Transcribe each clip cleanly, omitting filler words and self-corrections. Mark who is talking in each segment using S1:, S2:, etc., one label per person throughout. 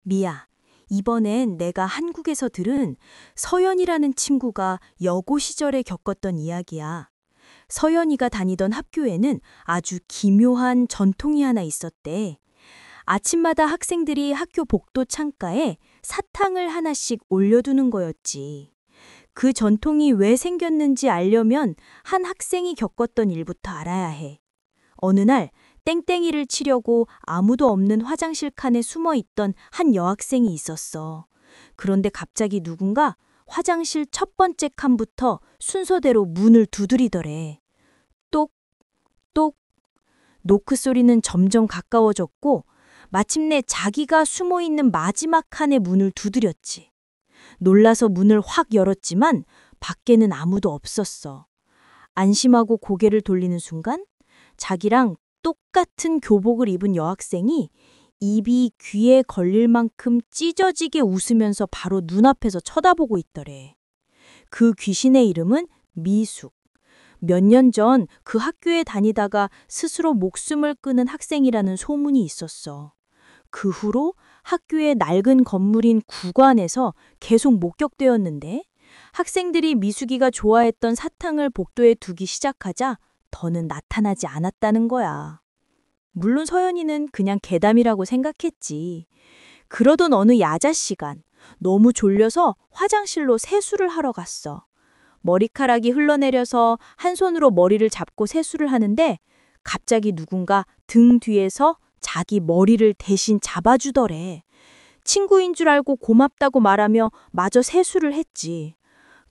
S1: 미야, 이번엔 내가 한국에서 들은 서연이라는 친구가 여고 시절에 겪었던 이야기야. 서연이가 다니던 학교에는 아주 기묘한 전통이 하나 있었대. 아침마다 학생들이 학교 복도 창가에 사탕을 하나씩 올려두는 거였지. 그 전통이 왜 생겼는지 알려면 한 학생이 겪었던 일부터 알아야 해. 어느 날 땡땡이를 치려고 아무도 없는 화장실 칸에 숨어 있던 한 여학생이 있었어. 그런데 갑자기 누군가 화장실 첫 번째 칸부터 순서대로 문을 두드리더래. 똑, 똑. 노크 소리는 점점 가까워졌고 마침내 자기가 숨어 있는 마지막 칸의 문을 두드렸지. 놀라서 문을 확 열었지만 밖에는 아무도 없었어. 안심하고 고개를 돌리는 순간 자기랑 똑같은 교복을 입은 여학생이 입이 귀에 걸릴 만큼 찢어지게 웃으면서 바로 눈앞에서 쳐다보고 있더래. 그 귀신의 이름은 미숙. 몇 년 전 그 학교에 다니다가 스스로 목숨을 끊은 학생이라는 소문이 있었어. 그 후로 학교의 낡은 건물인 구관에서 계속 목격되었는데 학생들이 미숙이가 좋아했던 사탕을 복도에 두기 시작하자 더는 나타나지 않았다는 거야. 물론 서연이는 그냥 괴담이라고 생각했지. 그러던 어느 야자 시간, 너무 졸려서 화장실로 세수를 하러 갔어. 머리카락이 흘러내려서 한 손으로 머리를 잡고 세수를 하는데 갑자기 누군가 등 뒤에서 자기 머리를 대신 잡아주더래. 친구인 줄 알고 고맙다고 말하며 마저 세수를 했지.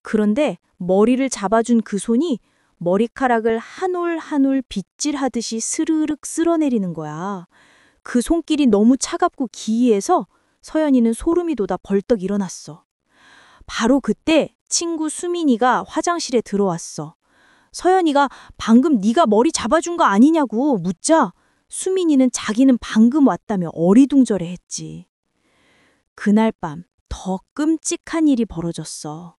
S1: 그런데 머리를 잡아준 그 손이 머리카락을 한 올 한 올 빗질하듯이 스르륵 쓸어내리는 거야. 그 손길이 너무 차갑고 기이해서 서연이는 소름이 돋아 벌떡 일어났어. 바로 그때 친구 수민이가 화장실에 들어왔어. 서연이가 방금 네가 머리 잡아준 거 아니냐고 묻자 수민이는 자기는 방금 왔다며 어리둥절해했지. 그날 밤 더 끔찍한 일이 벌어졌어.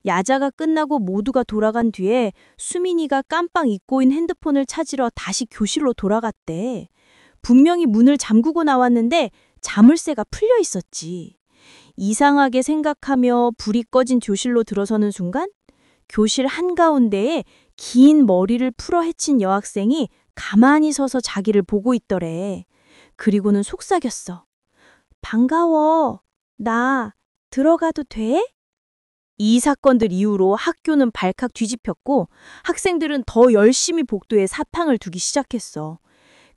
S1: 야자가 끝나고 모두가 돌아간 뒤에 수민이가 깜빡 잊고 있는 핸드폰을 찾으러 다시 교실로 돌아갔대. 분명히 문을 잠그고 나왔는데 자물쇠가 풀려 있었지. 이상하게 생각하며 불이 꺼진 교실로 들어서는 순간 교실 한가운데에 긴 머리를 풀어 헤친 여학생이 가만히 서서 자기를 보고 있더래. 그리고는 속삭였어. 반가워. 나 들어가도 돼? 이 사건들 이후로 학교는 발칵 뒤집혔고 학생들은 더 열심히 복도에 사탕을 두기 시작했어.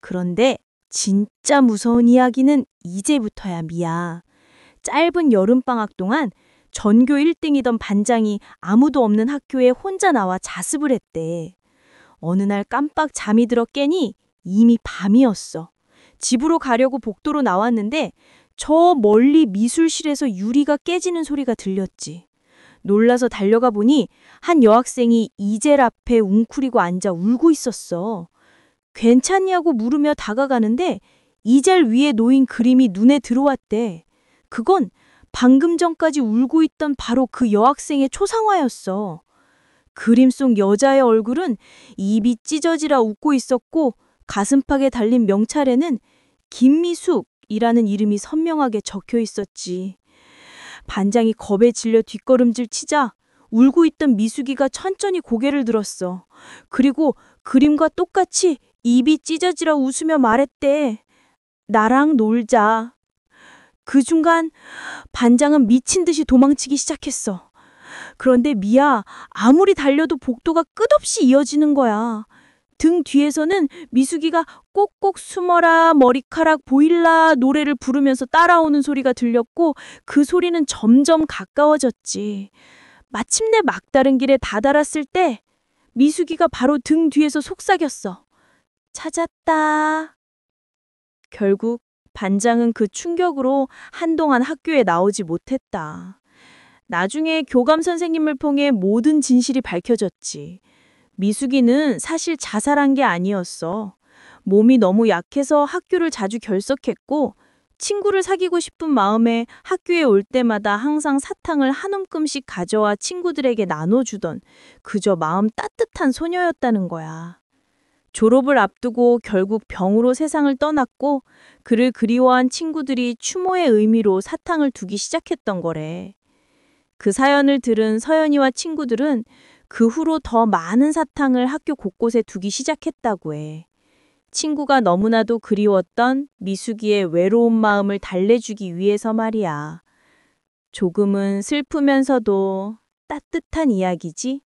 S1: 그런데 진짜 무서운 이야기는 이제부터야, 미야. 짧은 여름방학 동안 전교 1등이던 반장이 아무도 없는 학교에 혼자 나와 자습을 했대. 어느 날 깜빡 잠이 들어 깨니 이미 밤이었어. 집으로 가려고 복도로 나왔는데 저 멀리 미술실에서 유리가 깨지는 소리가 들렸지. 놀라서 달려가 보니 한 여학생이 이젤 앞에 웅크리고 앉아 울고 있었어. 괜찮냐고 물으며 다가가는데 이젤 위에 놓인 그림이 눈에 들어왔대. 그건 방금 전까지 울고 있던 바로 그 여학생의 초상화였어. 그림 속 여자의 얼굴은 입이 찢어지라 웃고 있었고 가슴팍에 달린 명찰에는 김미숙이라는 이름이 선명하게 적혀 있었지. 반장이 겁에 질려 뒷걸음질 치자 울고 있던 미숙이가 천천히 고개를 들었어. 그리고 그림과 똑같이 입이 찢어지라 웃으며 말했대. 나랑 놀자. 그 순간 반장은 미친 듯이 도망치기 시작했어. 그런데 미야, 아무리 달려도 복도가 끝없이 이어지는 거야. 등 뒤에서는 미숙이가 꼭꼭 숨어라 머리카락 보일라 노래를 부르면서 따라오는 소리가 들렸고 그 소리는 점점 가까워졌지. 마침내 막다른 길에 다다랐을 때 미숙이가 바로 등 뒤에서 속삭였어. 찾았다. 결국 반장은 그 충격으로 한동안 학교에 나오지 못했다. 나중에 교감 선생님을 통해 모든 진실이 밝혀졌지. 미숙이는 사실 자살한 게 아니었어. 몸이 너무 약해서 학교를 자주 결석했고 친구를 사귀고 싶은 마음에 학교에 올 때마다 항상 사탕을 한 움큼씩 가져와 친구들에게 나눠주던 그저 마음 따뜻한 소녀였다는 거야. 졸업을 앞두고 결국 병으로 세상을 떠났고 그를 그리워한 친구들이 추모의 의미로 사탕을 두기 시작했던 거래. 그 사연을 들은 서연이와 친구들은 그 후로 더 많은 사탕을 학교 곳곳에 두기 시작했다고 해. 친구가 너무나도 그리웠던 미숙이의 외로운 마음을 달래주기 위해서 말이야. 조금은 슬프면서도 따뜻한 이야기지?